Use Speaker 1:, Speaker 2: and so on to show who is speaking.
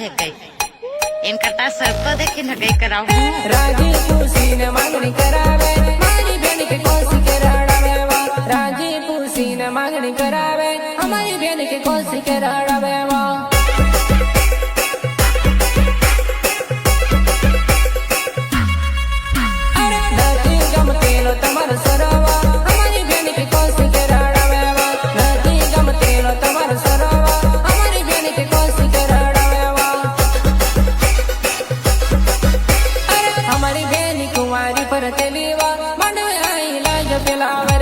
Speaker 1: હે કઈ એન કરતા શરતો દેખીને કઈ કરાવું
Speaker 2: રાજી પૂછીને માંગણી કરાવે મારી બેન કે કોસી કે રડાવે રાજી પૂછીને માંગણી કરાવે અમારી બેન કે કોસી કે રડાવે पर तेली वा मंडवे आई लाज पिलावे